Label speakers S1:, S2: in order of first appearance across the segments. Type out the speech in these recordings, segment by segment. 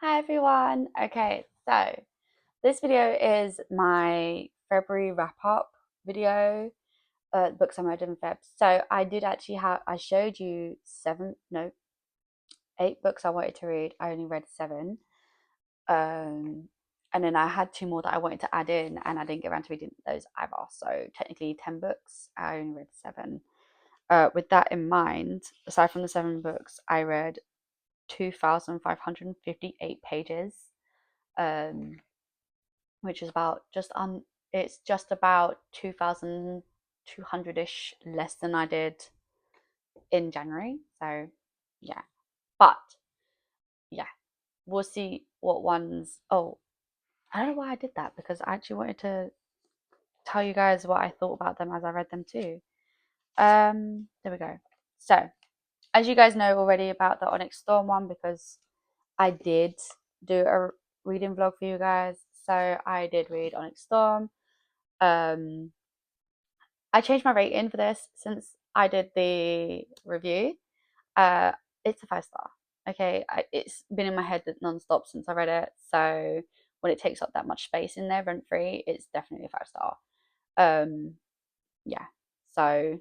S1: Hi everyone. Okay, so this video is my February wrap up video, books I read in Feb. So I did actually I showed you eight books I wanted to read. I only read seven. Um, and then I had two more that I wanted to add in, and I didn't get around to reading those either. So technically 10 books. I only read seven. With that in mind, aside from the seven books, I read 2,558 pages. Um, which is about it's just about 2,200-ish less than I did in January. So yeah. But yeah, we'll see what ones. Oh, I don't know why I did that because I actually wanted to tell you guys what I thought about them as I read them too. There we go. So, as you guys know already about the Onyx Storm one, because I did do a reading vlog for you guys. So I did read Onyx Storm. Um, I changed my rating for this since I did the review. Uh, it's a 5 star. Okay, it's been in my head non-stop since I read it. So when it takes up that much space in there rent free, it's definitely a 5 star. Um, yeah. So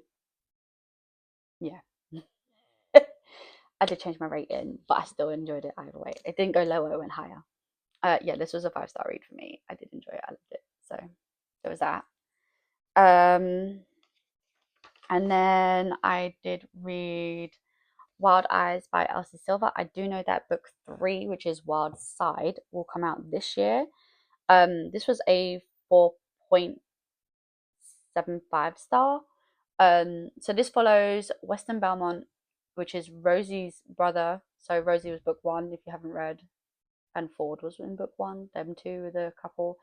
S1: yeah, I did change my rating, but I still enjoyed it either way. It didn't go lower; it went higher. Yeah, this was a 5 star read for me. I did enjoy it. I loved it. So there was that. Um, and then I did read Wild Eyes by Elsie Silver. I do know that book three, which is Wild Side, will come out this year. This was a 4.75 star. So this follows Weston Belmont, which is Rosie's brother. So Rosie was book one, if you haven't read, and Ford was in book one. Them two were the couple.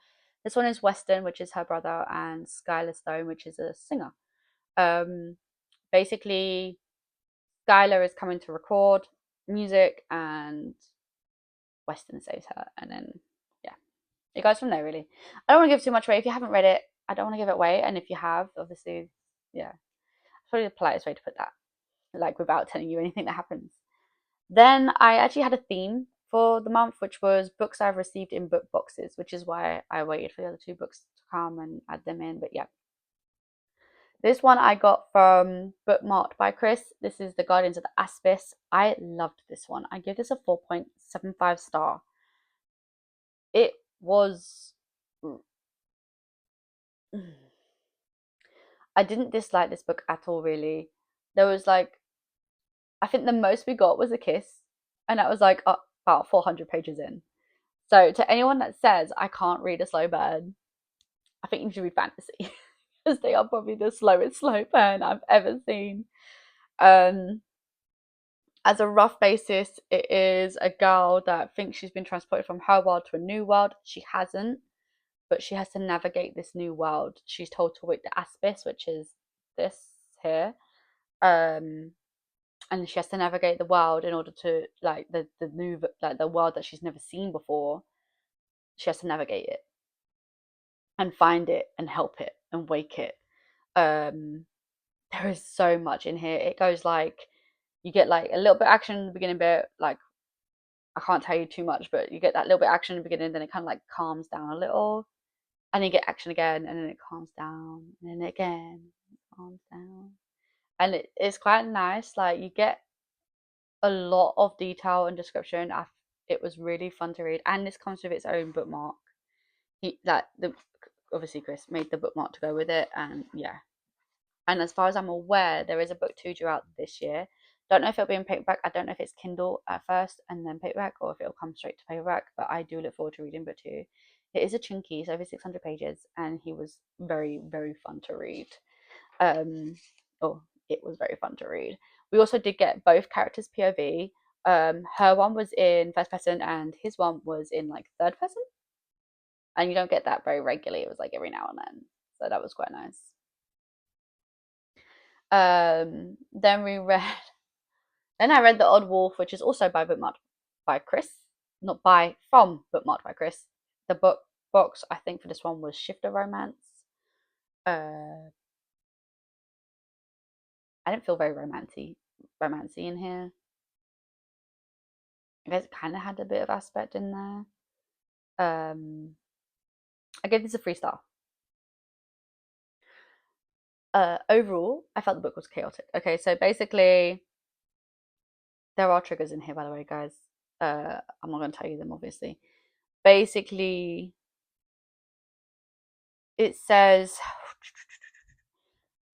S1: This one is Weston, which is her brother, and Skylar Stone, which is a singer. Um, Basically, Skylar is coming to record music and Weston saves her, and then yeah, it goes from there. Really, I don't want to give too much away. If you haven't read it, I don't want to give it away, and if you have, obviously, yeah, it's probably the politest way to put that, like without telling you anything that happens. Then I actually had a theme for the month, which was books I've received in book boxes, which is why I waited for the other two books to come and add them in. But yeah, this one I got from Bookmarked by Chris. This is The Guardians of the Aspis. I loved this one. I give this a 4.75 star. It was. I didn't dislike this book at all, really. There was like, I think the most we got was a kiss, and that was like about 400 pages in. So, to anyone that says I can't read a slow burn, I think you should read fantasy because they are probably the slowest slow burn I've ever seen. Um, as a rough basis, it is a girl that thinks she's been transported from her world to a new world. She hasn't, but she has to navigate this new world. She's told to wait the Aspis, which is this here. Um, and she has to navigate the world in order to like the new like the world that she's never seen before. She has to navigate it and find it and help it and wake it. Um, there is so much in here. It goes like you get like a little bit of action in the beginning bit, like I can't tell you too much, but you get that little bit of action in the beginning, then it kind of like calms down a little, and then you get action again, and then it calms down, and then again it calms down, and it's quite nice. Like you get a lot of detail and description. It was really fun to read, and this comes with its own bookmark. The obviously Chris made the bookmark to go with it, and yeah. And as far as I'm aware, there is a book two due out this year. Don't know if it'll be in paperback. I don't know if it's Kindle at first and then paperback, or if it'll come straight to paperback. But I do look forward to reading book two. It is a chunky, it's over 600 pages, and he was very, very fun to read. Um, oh, it was very fun to read. We also did get both characters' POV. Her one was in first person, and his one was in like third person. And you don't get that very regularly. It was like every now and then, so that was quite nice. Then we read. Then I read The Odd Wolf, which is also by Bookmarked by Chris, not by from Bookmarked by Chris. The book box I think for this one was Shifter Romance. Uh, I didn't feel very romancy in here. I guess it kind of had a bit of aspect in there. I gave this a 3 star. Overall, I felt the book was chaotic. Okay, so basically, there are triggers in here, by the way, guys. I'm not going to tell you them, obviously. Basically, it says,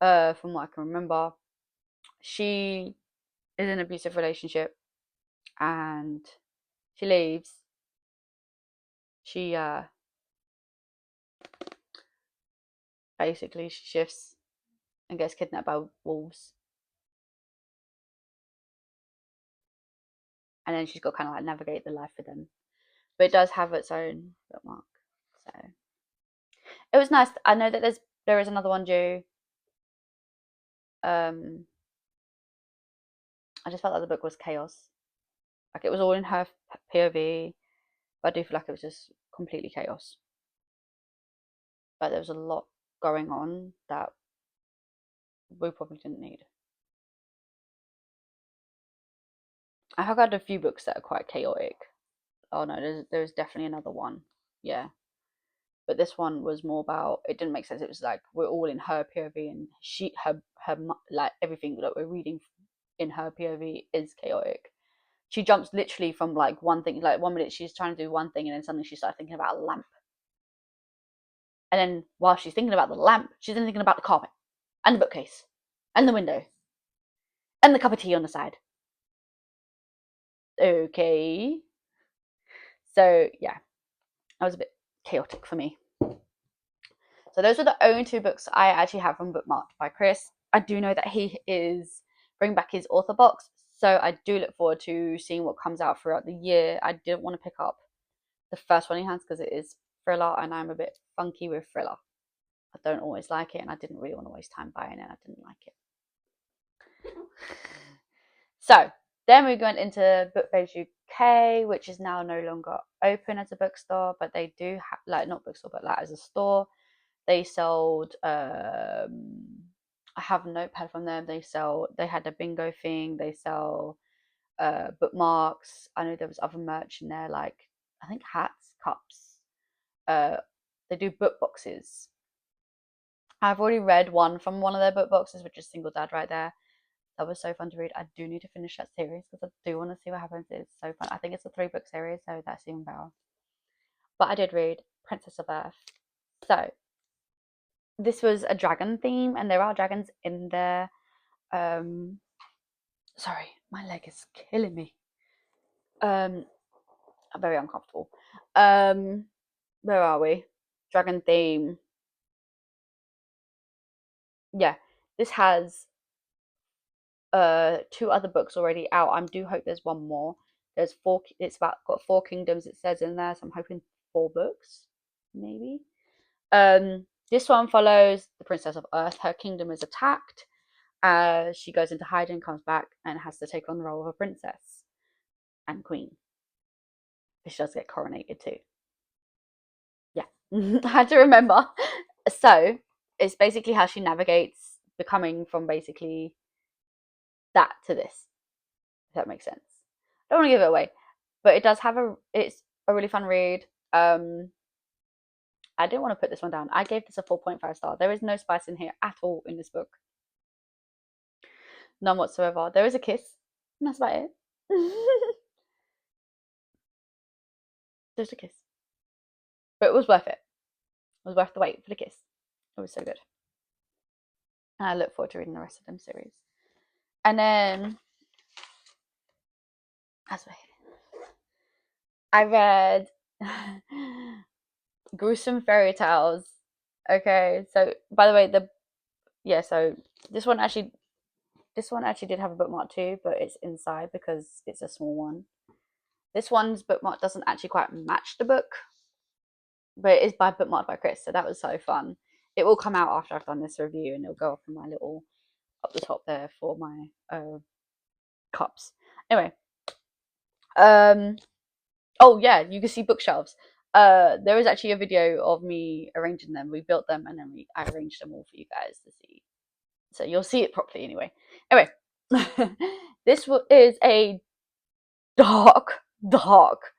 S1: from what I can remember, she is in an abusive relationship and she leaves. She basically she shifts and gets kidnapped by wolves. And then she's got kind of like navigate the life with them. But it does have its own bookmark. So it was nice. I know that there is another one due. I just felt like the book was chaos. Like it was all in her POV, but I do feel like it was just completely chaos. But there was a lot going on that we probably didn't need. I have had a few books that are quite chaotic. Oh no, there's definitely another one. Yeah. But this one was more about, it didn't make sense. It was like we're all in her POV and her like everything that we're reading in her POV is chaotic. She jumps literally from like one thing, like 1 minute she's trying to do one thing and then suddenly she starts thinking about a lamp. And then while she's thinking about the lamp, she's then thinking about the carpet and the bookcase and the window and the cup of tea on the side. Okay. So yeah, that was a bit chaotic for me. So those were the only 2 books I actually have from bookmarked by Chris. I do know that he is bringing back his author box, so I do look forward to seeing what comes out throughout the year. I didn't want to pick up the first one he has because it is thriller and I'm a bit funky with thriller. I don't always like it and I didn't really want to waste time buying it. I didn't like it. So then we went into Bookbase UK, which is now no longer open as a bookstore, but they do have, like, not bookstore, but like as a store. They sold, I have a notepad from them. They had a bingo thing. They sell bookmarks. I know there was other merch in there, like I think hats, cups. They do book boxes. I've already read one from one of their book boxes, which is Single Dad right there. That was so fun to read. I do need to finish that series because I do want to see what happens. It's so fun. I think it's a 3-book series, so that's even better. But I did read Princess of Earth. So this was a dragon theme, and there are dragons in there. Sorry, my leg is killing me. I'm very uncomfortable. Where are we? Dragon theme. Yeah, this has 2 other books already out. I do hope there's one more. There's 4. It's got 4 kingdoms. It says in there, so I'm hoping 4 books, maybe. This one follows the Princess of Earth. Her kingdom is attacked. She goes into hiding, comes back, and has to take on the role of a princess and queen. She does get coronated too. Yeah, I had to remember. So it's basically how she navigates becoming from basically that to this. If that makes sense. I don't want to give it away, but it does have it's a really fun read. I didn't want to put this one down. I gave this a 4.5 star. There is no spice in here at all in this book. None whatsoever. There is a kiss, and that's about it. Just a kiss. But it was worth it. It was worth the wait for the kiss. It was so good. And I look forward to reading the rest of them series. And then, I read Gruesome Fairy Tales. Okay, so by the way, so this one actually did have a bookmark too, but it's inside because it's a small one. This one's bookmark doesn't actually quite match the book, but it is bookmarked by Chris, so that was so fun. It will come out after I've done this review, and it'll go up in my little up the top there for my cups. Anyway, oh yeah, you can see bookshelves. There is actually a video of me arranging them. We built them and then I arranged them all for you guys to see, so you'll see it properly anyway. Anyway, this is a dark dark.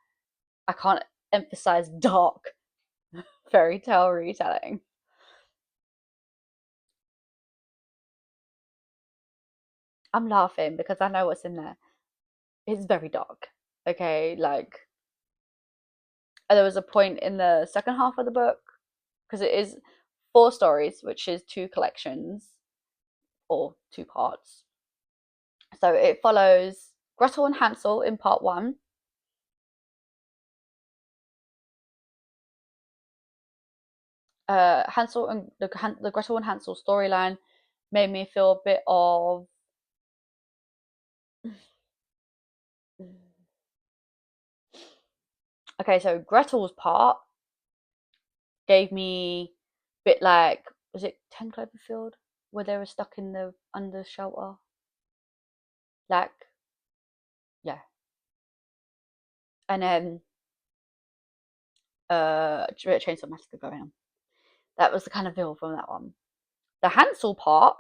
S1: I can't emphasize dark fairy tale retelling. I'm laughing because I know what's in there. It's very dark. Okay, like there was a point in the second half of the book because it is four stories, which is two collections or two parts. So it follows Gretel and Hansel in part one. Hansel and the Gretel and Hansel storyline made me feel a bit of okay. So Gretel's part gave me a bit like, was it 10 Cloverfield where they were stuck in the under shelter? Like, yeah. And then Chainsaw Massacre going on. That was the kind of feel from that one. The Hansel part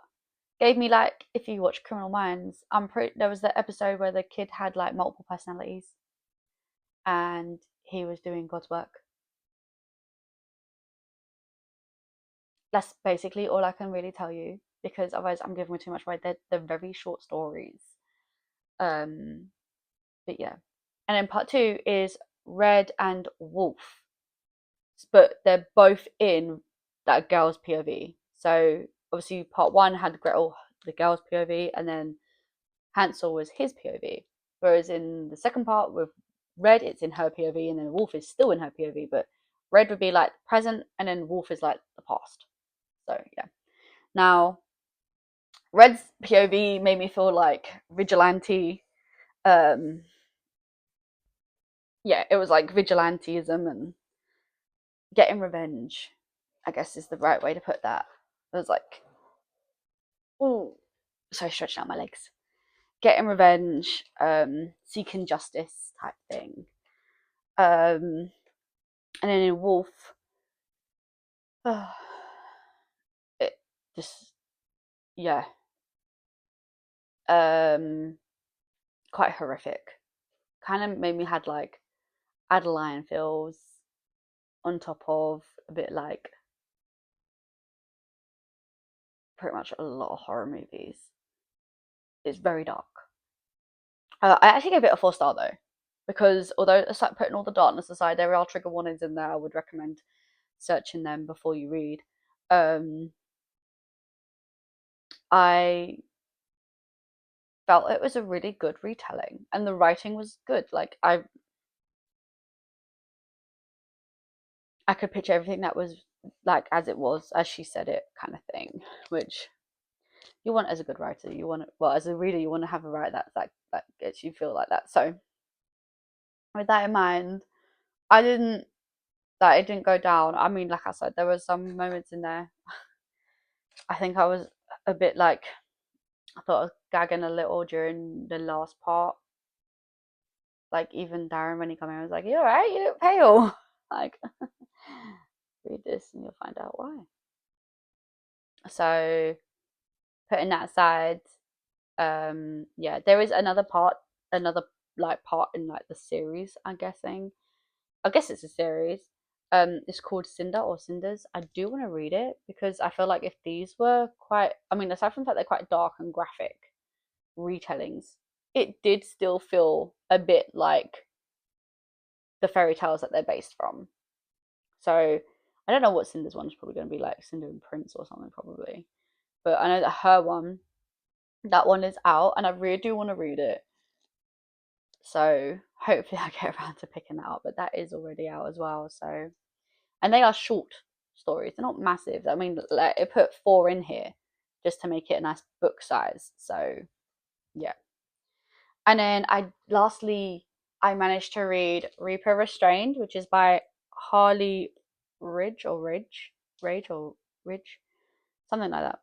S1: gave me like, if you watch Criminal Minds, there was the episode where the kid had like multiple personalities and he was doing God's work. That's basically all I can really tell you because otherwise I'm giving too much away. They're very short stories. Um, but yeah. And then part two is Red and Wolf, but they're both in that girl's POV. So obviously part one had Gretel, the girl's POV, and then Hansel was his POV. Whereas in the second part with Red, it's in her POV, and then Wolf is still in her POV, but Red would be like the present, and then Wolf is like the past. So yeah. Now, Red's POV made me feel like vigilante. Um, yeah, it was like vigilanteism and getting revenge, I guess is the right way to put that. It was like, ooh, so stretching out my legs. Getting revenge, seeking justice type thing. And then in Wolf, it just, yeah, quite horrific. Kind of made me had like Adeline feels on top of a bit like pretty much a lot of horror movies. It's very dark. I actually gave it a 4 star though, because although it's like putting all the darkness aside, there are trigger warnings in there. I would recommend searching them before you read. I felt it was a really good retelling, and the writing was good. Like I could picture everything that was like as it was, as she said it, kind of thing, which you want as a good writer. You want, well, as a reader, you want to have a writer that gets you feel like that. So with that in mind, I didn't that it didn't go down. I mean, like I said, there were some moments in there. I think I was a bit like, I thought I was gagging a little during the last part. Like even Darren when he came in, I was like, "You alright? You look pale." Like, read this and you'll find out why. So putting that aside, yeah, there is another like part in like the series. I'm guessing. I guess it's a series. It's called Cinder or Cinders. I do want to read it because I feel like if these were quite, I mean, aside from the fact they're quite dark and graphic retellings, it did still feel a bit like the fairy tales that they're based from. So I don't know what Cinder's one is probably going to be like, Cinder and Prince or something probably. But I know that her one, that one is out, and I really do want to read it. So hopefully I get around to picking that up. But that is already out as well. So, and they are short stories; they're not massive. I mean, like, it put 4 in here just to make it a nice book size. So yeah. And then I managed to read Reaper Restrained, which is by Harley Rage or Ridge, something like that.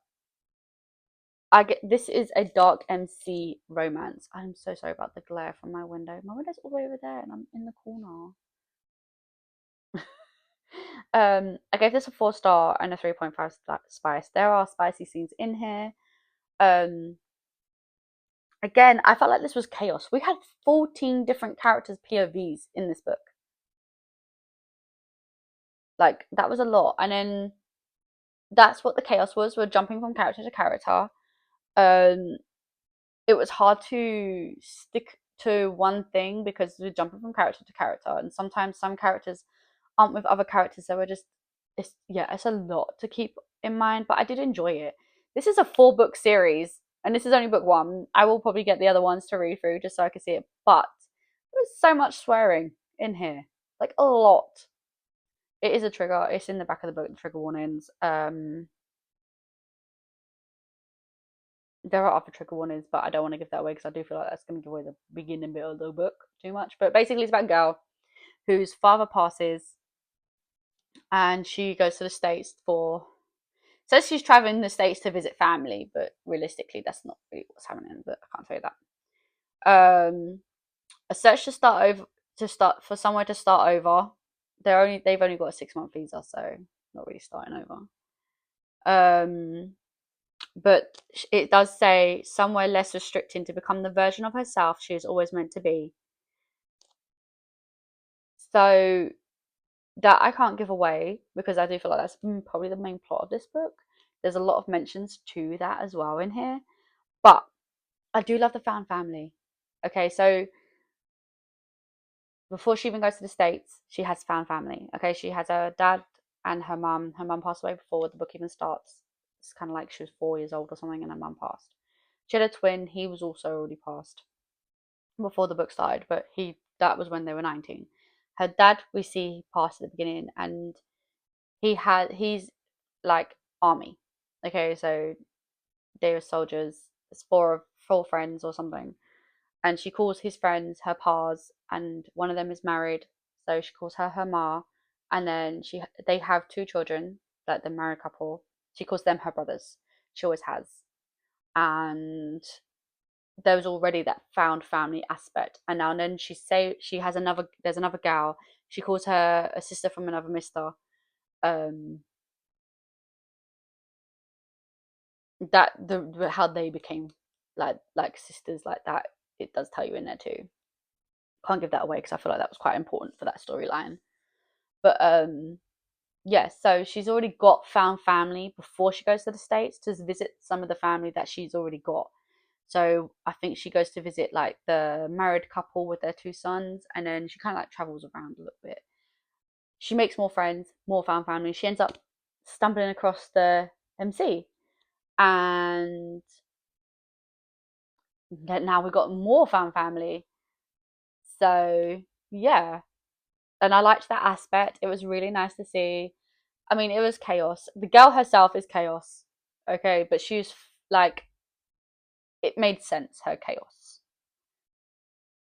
S1: This is a dark MC romance. I'm so sorry about the glare from my window. My window's all the way over there, and I'm in the corner. I gave this a 4 star and a 3.5 spice. There are spicy scenes in here. Um, Again, I felt like this was chaos. We had 14 different characters' POVs in this book. Like, that was a lot. And then that's what the chaos was. We're jumping from character to character. Um, it was hard to stick to one thing because we're jumping from character to character, and sometimes some characters aren't with other characters, so we're just it's a lot to keep in mind. But I did enjoy it. This is a 4-book series, and this is only book one. I will probably get the other ones to read through just so I can see it. But there's so much swearing in here, like a lot. It is a trigger. It's in the back of the book, the trigger warnings. There are other trigger warnings, but I don't want to give that away because I do feel like that's going to give away the beginning bit of the book too much. But basically, it's about a girl whose father passes, and she goes to the States for. Says she's traveling the States to visit family, but realistically, that's not really what's happening. But I can't tell you that. A search to start over for somewhere to start over. They've only got a 6-month visa, so not really starting over. But it does say somewhere less restricting to become the version of herself she is always meant to be. So that I can't give away because I do feel like that's probably the main plot of this book. There's a lot of mentions to that as well in here. But I do love the found family. Okay, so before she even goes to the States, she has found family. Okay, she has her dad and her mum. Her mum passed away before the book even starts. It's kind of like she was 4 years old or something and her mum passed. She had a twin. He was also already passed before the book started, but that was when they were 19. Her dad we see passed at the beginning, and he's like army. Okay, so they were soldiers. It's four friends or something, and she calls his friends her pars, and one of them is married, so she calls her ma, and then they have 2 children, like the married couple. She calls them her brothers. She always has, and there was already that found family aspect, and now and then she has there's another gal. She calls her a sister from another mister. Um, that how they became like sisters like that. It does tell you in there too. Can't give that away because I feel like that was quite important for that storyline. But yeah, so she's already got found family before she goes to the States to visit some of the family that she's already got. So I think she goes to visit like the married couple with their 2 sons, and then she kind of like travels around a little bit. She makes more friends, more found family. She ends up stumbling across the MC, and now we've got more found family. So yeah, and I liked that aspect. It was really nice to see. I mean, it was chaos. The girl herself is chaos, okay, but she's like, it made sense, her chaos.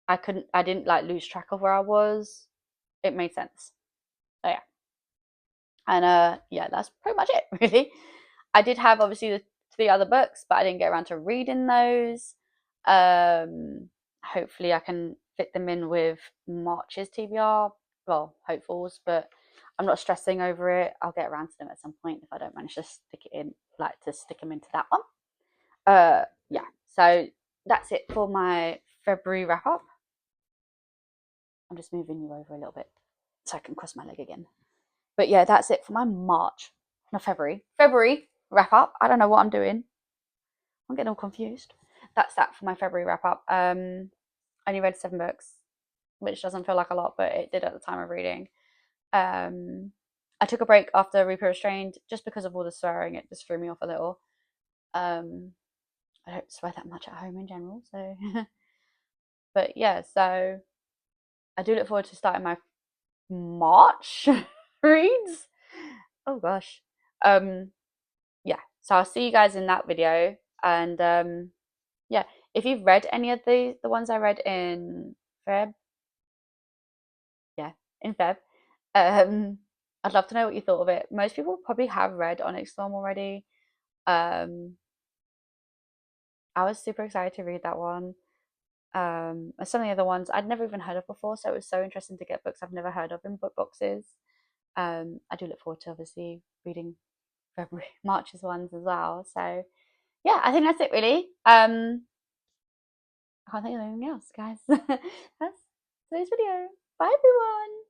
S1: I didn't like lose track of where I was. It made sense. So yeah. And yeah, that's pretty much it, really. I did have obviously the 3 other books, but I didn't get around to reading those. Hopefully I can fit them in with March's TBR. Well, hopefuls, but I'm not stressing over it. I'll get around to them at some point if I don't manage to stick them into that one. Yeah. So that's it for my February wrap up. I'm just moving you over a little bit so I can cross my leg again. But yeah, that's it for my March. No, February wrap up. I don't know what I'm doing. I'm getting all confused. That's that for my February wrap up. Only read 7 books, which doesn't feel like a lot, but it did at the time of reading. I took a break after Reaper Restrained just because of all the swearing. It just threw me off a little. I don't swear that much at home in general, so. But yeah, so I do look forward to starting my March reads. Oh gosh. Yeah, so I'll see you guys in that video, and yeah, if you've read any of the ones I read in Feb, yeah, in Feb, I'd love to know what you thought of it. Most people probably have read Onyx Storm already. um I was super excited to read that one. And some of the other ones I'd never even heard of before, so it was so interesting to get books I've never heard of in book boxes. I do look forward to obviously reading February, March's ones as well. So yeah, I think that's it really. can't think of anything else, guys. That's today's video. Bye, everyone.